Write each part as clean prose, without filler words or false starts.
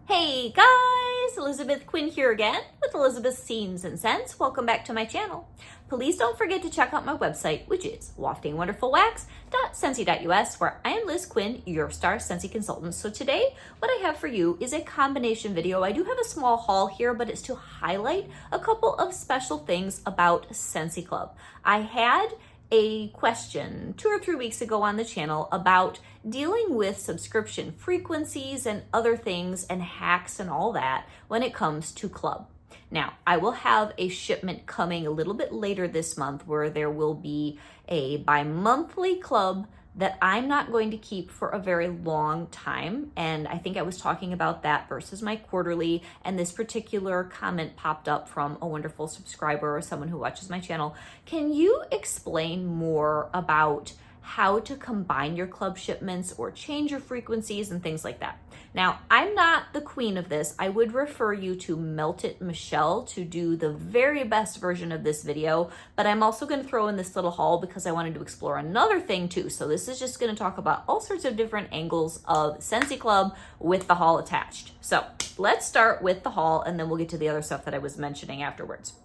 Hey guys, Elizabeth Quinn here again with Elizabeth's Scenes and Scents. Welcome back to my channel. Please don't forget to check out my website, which is waftingwonderfulwax.scentsy.us, where I am Liz Quinn, your star Scentsy consultant. So today, what I have for you is a combination video. I do have a small haul here, but it's to highlight a couple of special things about Scentsy Club. I had a question 2 or 3 weeks ago on the channel about dealing with subscription frequencies and other things and hacks and all that when it comes to Club. Now, I will have a shipment coming a little bit later this month where there will be a bi-monthly Club that I'm not going to keep for a very long time. And I think I was talking about that versus my quarterly. And this particular comment popped up from a wonderful subscriber or someone who watches my channel. Can you explain more about how to combine your Club shipments or change your frequencies and things like that? Now, I'm not the queen of this. I would refer you to Melt It Michelle to do the very best version of this video, but I'm also going to throw in this little haul because I wanted to explore another thing too. So this is just going to talk about all sorts of different angles of Scentsy Club with the haul attached. So let's start with the haul and then we'll get to the other stuff that I was mentioning afterwards.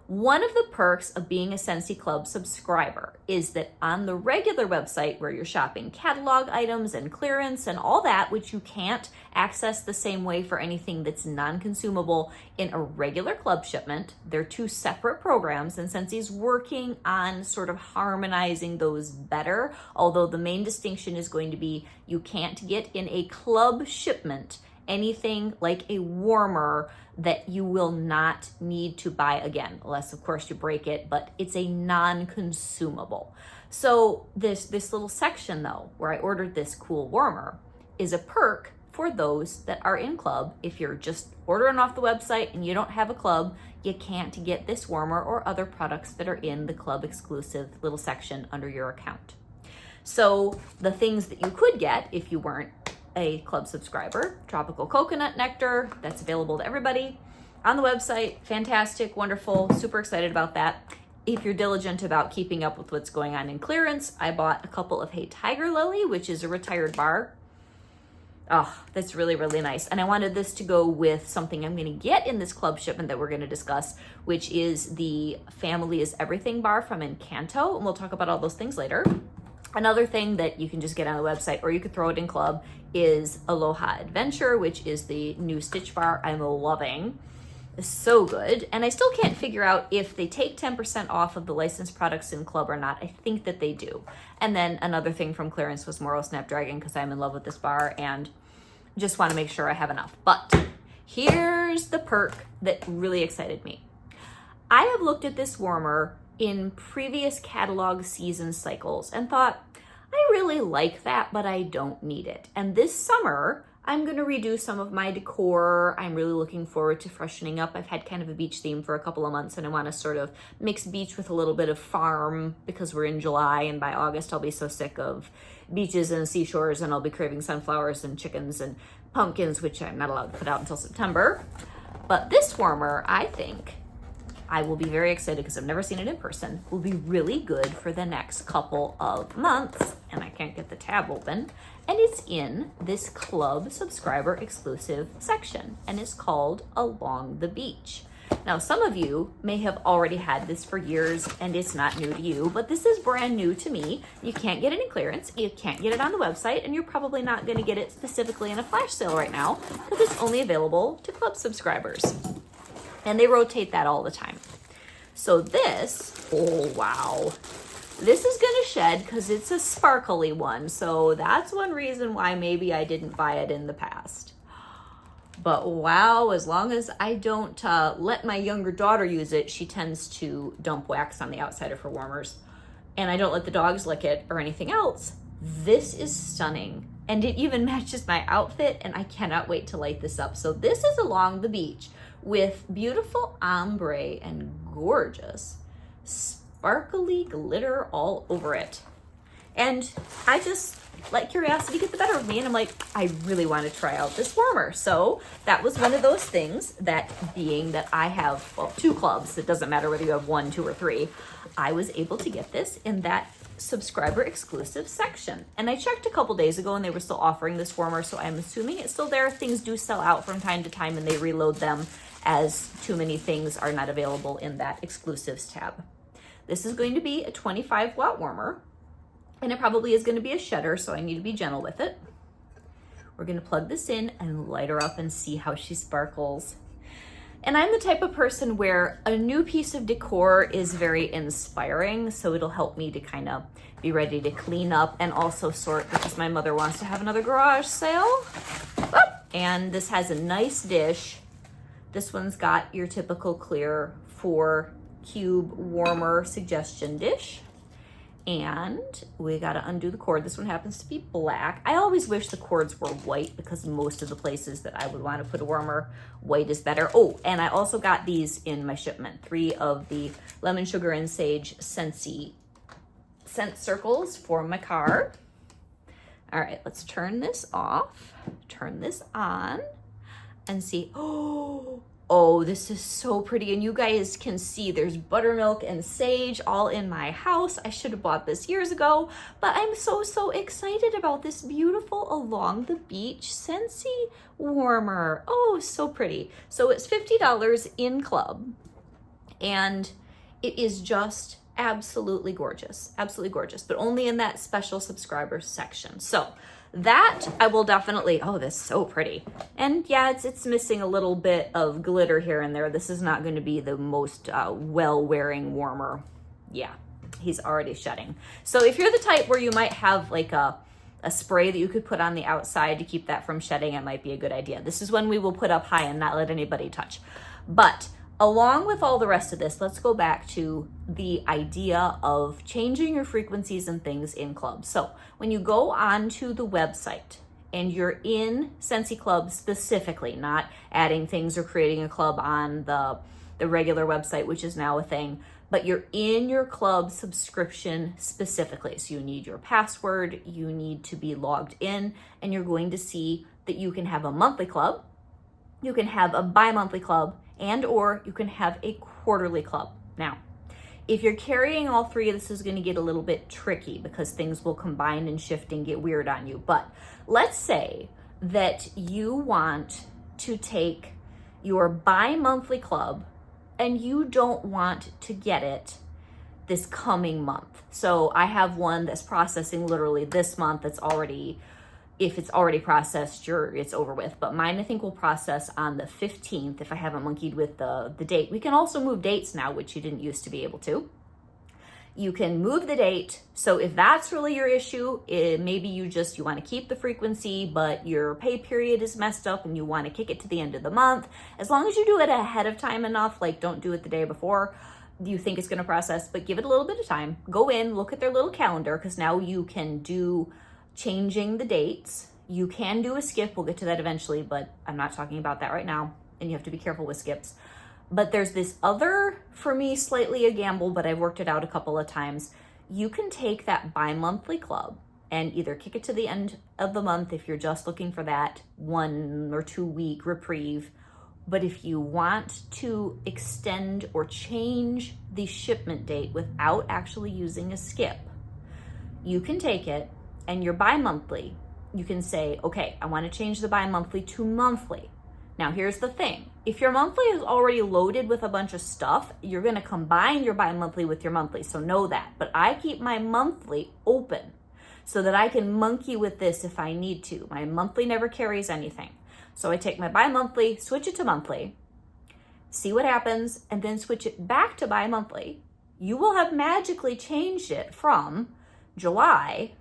One of the perks of being a Scentsy Club subscriber is that on the regular website where you're shopping catalog items and clearance and all that, which you can't access the same way for anything that's non-consumable in a regular Club shipment, they're two separate programs, and Scentsy's working on sort of harmonizing those better, although the main distinction is going to be you can't get in a Club shipment anything like a warmer that you will not need to buy again, unless of course you break it, but it's a non-consumable. So this little section though, where I ordered this cool warmer, is a perk for those that are in Club. If you're just ordering off the website and you don't have a Club, you can't get this warmer or other products that are in the Club exclusive little section under your account. So the things that you could get if you weren't a Club subscriber: tropical coconut nectar, that's available to everybody on the website. Fantastic, wonderful, super excited about that. If you're diligent about keeping up with what's going on in clearance, I bought a couple of Hey Tiger Lily, which is a retired bar. Oh, that's really, really nice. And I wanted this to go with something I'm going to get in this Club shipment that we're going to discuss, which is the Family is Everything bar from Encanto. And we'll talk about all those things later. Another thing that you can just get on the website, or you could throw it in Club, is Aloha Adventure, which is the new Stitch bar I'm loving. It's so good. And I still can't figure out if they take 10% off of the licensed products in Club or not. I think that they do. And then another thing from clearance was Moro Snapdragon, because I'm in love with this bar and just want to make sure I have enough. But here's the perk that really excited me. I have looked at this warmer in previous catalog season cycles and thought, I really like that, but I don't need it. And this summer, I'm going to redo some of my decor. I'm really looking forward to freshening up. I've had kind of a beach theme for a couple of months, and I want to sort of mix beach with a little bit of farm because we're in July, and by August I'll be so sick of beaches and seashores, and I'll be craving sunflowers and chickens and pumpkins, which I'm not allowed to put out until September. But this warmer, I think, I will be very excited because I've never seen it in person, will be really good for the next couple of months. And I can't get the tab open. And it's in this Club subscriber exclusive section, and it's called Along the Beach. Now, some of you may have already had this for years and it's not new to you, but this is brand new to me. You can't get it in clearance, you can't get it on the website, and you're probably not going to get it specifically in a flash sale right now because it's only available to Club subscribers. And they rotate that all the time. So this, oh wow, this is gonna shed because it's a sparkly one. So that's one reason why maybe I didn't buy it in the past. But wow, as long as I don't let my younger daughter use it, she tends to dump wax on the outside of her warmers, and I don't let the dogs lick it or anything else. This is stunning. And it even matches my outfit, and I cannot wait to light this up. So this is Along the Beach with beautiful ombre and gorgeous sparkly glitter all over it. And I just let curiosity get the better of me, and I'm like, I really want to try out this warmer. So that was one of those things that, being that I have, well, 2 clubs, it doesn't matter whether you have 1, 2, or 3, I was able to get this in that subscriber exclusive section. And I checked a couple days ago and they were still offering this warmer, so I'm assuming it's still there. Things do sell out from time to time and they reload them as too many things are not available in that exclusives tab. This is going to be a 25 watt warmer, and it probably is going to be a shedder, so I need to be gentle with it. We're going to plug this in and light her up and see how she sparkles. And I'm the type of person where a new piece of decor is very inspiring, so it'll help me to kind of be ready to clean up and also sort, because my mother wants to have another garage sale. And this has a nice dish. This one's got your typical clear 4 cube warmer suggestion dish. And we got to undo the cord. This one happens to be black. I always wish the cords were white because most of the places that I would want to put a warmer, white is better. Oh, and I also got these in my shipment. 3 of the lemon, sugar, and sage Scentsy scent circles for my car. All right, let's turn this off, turn this on, and see. Oh, this is so pretty. And you guys can see there's buttermilk and sage all in my house. I should have bought this years ago, but I'm so excited about this beautiful along the beach Scentsy warmer. Oh, so pretty. So it's $50 in club, and it is just absolutely gorgeous, but only in that special subscribers section. So that I will definitely, oh, this is so pretty. And yeah, it's missing a little bit of glitter here and there. This is not going to be the most well-wearing warmer. Yeah, he's already shedding. So if you're the type where you might have like a spray that you could put on the outside to keep that from shedding, it might be a good idea. This is one we will put up high and not let anybody touch. But along with all the rest of this, let's go back to the idea of changing your frequencies and things in clubs. So when you go onto the website and you're in Scentsy Club specifically, not adding things or creating a club on the regular website, which is now a thing, but you're in your club subscription specifically. So you need your password, you need to be logged in, and you're going to see that you can have a monthly club, you can have a bi-monthly club, and or you can have a quarterly club. Now, if you're carrying all 3, this is going to get a little bit tricky because things will combine and shift and get weird on you. But let's say that you want to take your bi-monthly club and you don't want to get it this coming month. So I have one that's processing literally this month. That's already, if it's already processed, it's over with. But mine, I think, will process on the 15th if I haven't monkeyed with the date. We can also move dates now, which you didn't used to be able to. You can move the date. So if that's really your issue, maybe you want to keep the frequency, but your pay period is messed up and you want to kick it to the end of the month. As long as you do it ahead of time enough, like don't do it the day before, you think it's going to process, but give it a little bit of time. Go in, look at their little calendar, because now you can do changing the dates. You can do a skip. We'll get to that eventually, but I'm not talking about that right now. And you have to be careful with skips. But there's this other, for me, slightly a gamble, but I've worked it out a couple of times. You can take that bi-monthly club and either kick it to the end of the month if you're just looking for that 1 or 2 week reprieve. But if you want to extend or change the shipment date without actually using a skip, you can take it and your bi-monthly, you can say, okay, I want to change the bi-monthly to monthly. Now, here's the thing. If your monthly is already loaded with a bunch of stuff, you're going to combine your bi-monthly with your monthly, so know that. But I keep my monthly open so that I can monkey with this if I need to. My monthly never carries anything. So I take my bi-monthly, switch it to monthly, see what happens, and then switch it back to bi-monthly. You will have magically changed it from July.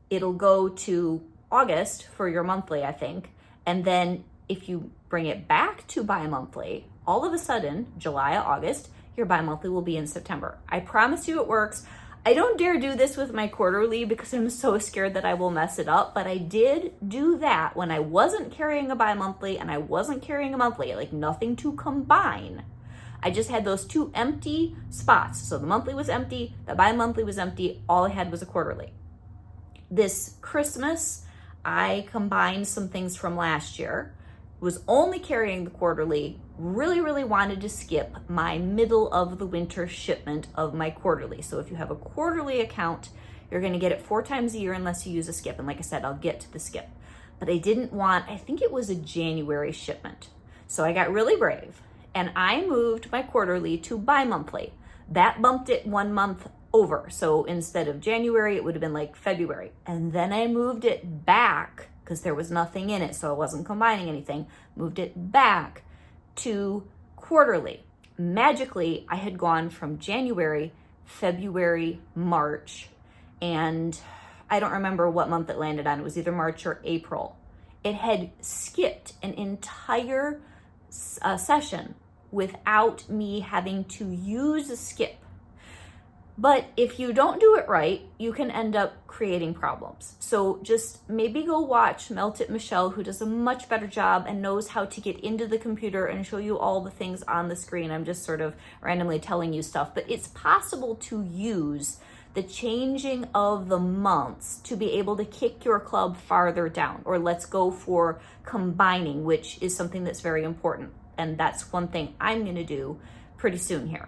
It'll go to August for your monthly, I think. And then if you bring it back to bi-monthly, all of a sudden, July or August, your bi-monthly will be in September. I promise you it works. I don't dare do this with my quarterly because I'm so scared that I will mess it up, but I did do that when I wasn't carrying a bi-monthly and I wasn't carrying a monthly, like nothing to combine. I just had those 2 empty spots. So the monthly was empty, the bi-monthly was empty, all I had was a quarterly. This Christmas, I combined some things from last year was only carrying the quarterly, really wanted to skip my middle of the winter shipment of my quarterly. So if you have a quarterly account, you're gonna get it 4 times a year unless you use a skip. And like I said, I'll get to the skip. But I didn't want, I think it was a January shipment. So I got really brave and I moved my quarterly to bi-monthly. That bumped it 1 month over. So instead of January, it would have been like February. And then I moved it back because there was nothing in it, so I wasn't combining anything, moved it back to quarterly. Magically, I had gone from January, February, March, and I don't remember what month it landed on. It was either March or April. It had skipped an entire session without me having to use a skip. But if you don't do it right, you can end up creating problems. So just maybe go watch Melt It Michelle, who does a much better job and knows how to get into the computer and show you all the things on the screen. I'm just sort of randomly telling you stuff, but it's possible to use the changing of the months to be able to kick your club farther down. Or let's go for combining, which is something that's very important. And that's one thing I'm gonna do pretty soon here.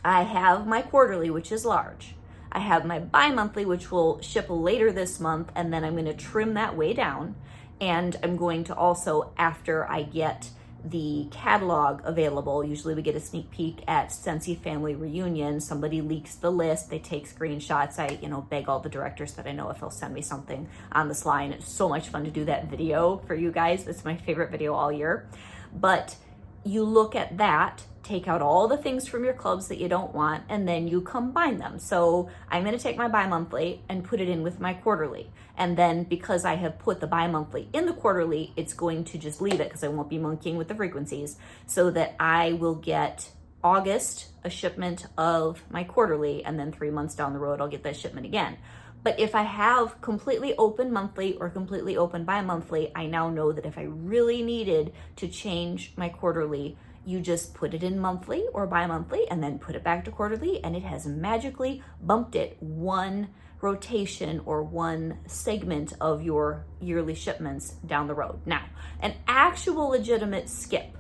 I have my quarterly, which is large. I have my bi-monthly, which will ship later this month, and then I'm going to trim that way down. And I'm going to also, after I get the catalog available, usually we get a sneak peek at Scentsy Family Reunion. Somebody leaks the list, they take screenshots. I, beg all the directors that I know if they'll send me something on the sly, and it's so much fun to do that video for you guys. It's my favorite video all year. But you look at that, take out all the things from your clubs that you don't want, and then you combine them. So I'm gonna take my bi-monthly and put it in with my quarterly. And then because I have put the bi-monthly in the quarterly, it's going to just leave it because I won't be monkeying with the frequencies, so that I will get August a shipment of my quarterly, and then 3 months down the road, I'll get that shipment again. But if I have completely open monthly or completely open bi-monthly, I now know that if I really needed to change my quarterly, you just put it in monthly or bi-monthly and then put it back to quarterly, and it has magically bumped it 1 rotation or 1 segment of your yearly shipments down the road. Now, an actual legitimate skip,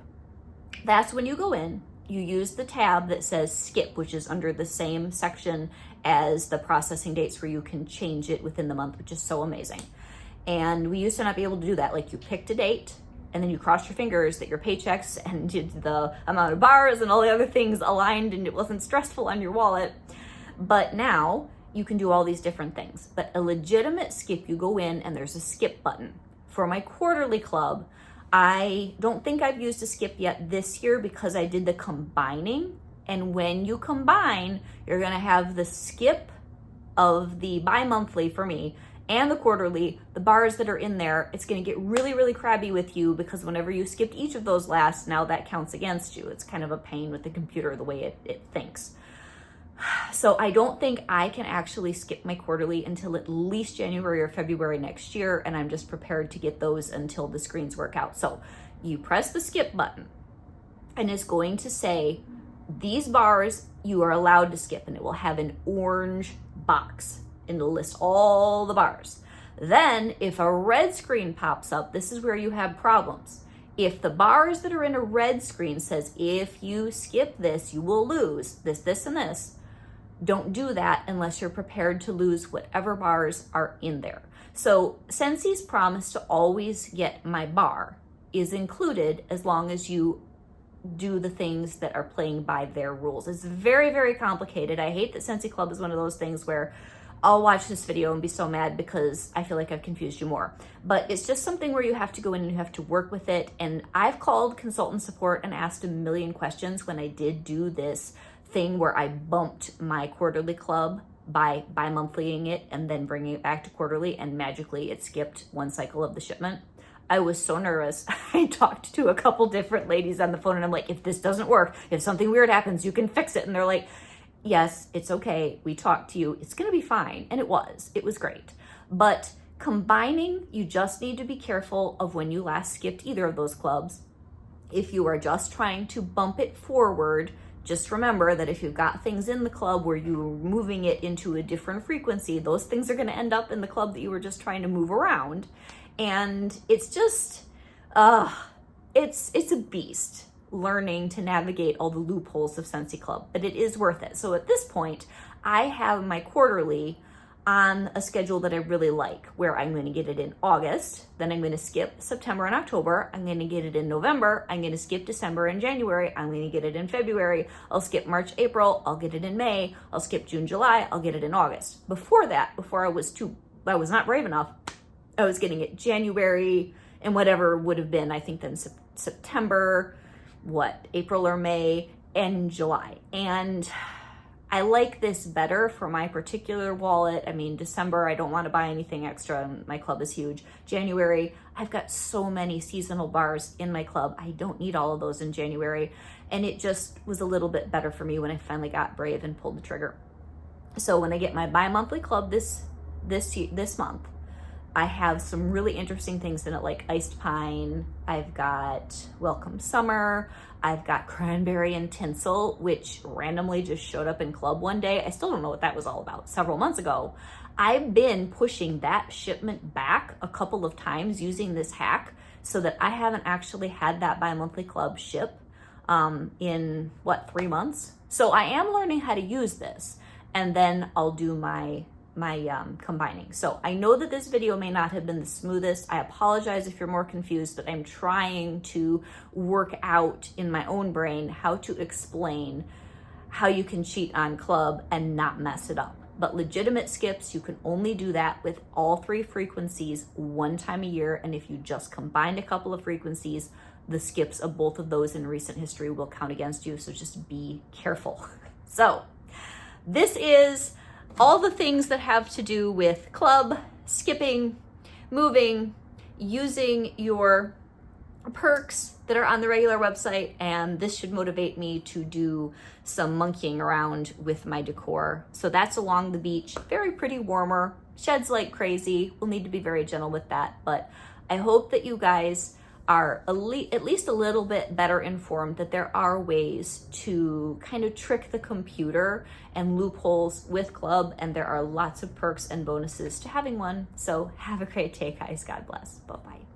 that's when you go in, you use the tab that says skip, which is under the same section as the processing dates where you can change it within the month, which is so amazing. And we used to not be able to do that. Like, you picked a date and then you crossed your fingers that your paychecks and the amount of bars and all the other things aligned and it wasn't stressful on your wallet. But now you can do all these different things. But a legitimate skip, you go in and there's a skip button. For my quarterly club, I don't think I've used a skip yet this year because I did the combining. And when you combine, you're gonna have the skip of the bi-monthly for me and the quarterly, the bars that are in there. It's gonna get really crabby with you because whenever you skipped each of those last, now that counts against you. It's kind of a pain with the computer, the way it thinks. So I don't think I can actually skip my quarterly until at least January or February next year, and I'm just prepared to get those until the screens work out. So you press the skip button and it's going to say, these bars you are allowed to skip, and it will have an orange box and it'll list all the bars. Then if a red screen pops up, this is where you have problems. If the bars that are in a red screen says, if you skip this, you will lose this, and this, don't do that unless you're prepared to lose whatever bars are in there. So Scentsy's promise to always get my bar is included as long as you do the things that are playing by their rules. It's very complicated. I hate that Scentsy Club is one of those things where I'll watch this video and be so mad because I feel like I've confused you more. But it's just something where you have to go in and you have to work with it. And I've called consultant support and asked a million questions when I did do this thing where I bumped my quarterly club by bi-monthlying it and then bringing it back to quarterly, and magically it skipped 1 cycle of the shipment. I was so nervous. I talked to a couple different ladies on the phone and I'm like, if this doesn't work, if something weird happens, you can fix it. And they're like, yes, it's okay. We talked to you. It's going to be fine. And it was great. But combining, you just need to be careful of when you last skipped either of those clubs. If you are just trying to bump it forward, just remember that if you've got things in the club where you're moving it into a different frequency, those things are going to end up in the club that you were just trying to move around. And it's just, it's a beast learning to navigate all the loopholes of Scentsy Club, but it is worth it. So at this point, I have my quarterly on a schedule that I really like, where I'm going to get it in August, then I'm going to skip September and October, I'm going to get it in November, I'm going to skip December and January, I'm going to get it in February, I'll skip March, April, I'll get it in May, I'll skip June, July, I'll get it in August. Before that, before I was not brave enough, I was getting it January and whatever would have been, I think then September, April or May, and July. And I like this better for my particular wallet. I mean, December, I don't want to buy anything extra. My club is huge. January, I've got so many seasonal bars in my club. I don't need all of those in January. And it just was a little bit better for me when I finally got brave and pulled the trigger. So when I get my bi-monthly club this month, I have some really interesting things in it, like iced pine. I've got welcome summer. I've got cranberry and tinsel, which randomly just showed up in club one day. I still don't know what that was all about. Several months ago, I've been pushing that shipment back a couple of times using this hack so that I haven't actually had that bi-monthly club ship in 3 months. So I am learning how to use this, and then I'll do my combining. So I know that this video may not have been the smoothest. I apologize if you're more confused, but I'm trying to work out in my own brain how to explain how you can cheat on club and not mess it up. But legitimate skips, you can only do that with all 3 frequencies one time a year. And if you just combined a couple of frequencies, the skips of both of those in recent history will count against you. So just be careful. So this is all the things that have to do with club, skipping, moving, using your perks that are on the regular website, and this should motivate me to do some monkeying around with my decor. So that's along the beach, very pretty warmer, sheds like crazy. We'll need to be very gentle with that, but I hope that you guys are at least a little bit better informed that there are ways to kind of trick the computer and loopholes with club, and there are lots of perks and bonuses to having one. So have a great day, guys. God bless. Bye-bye.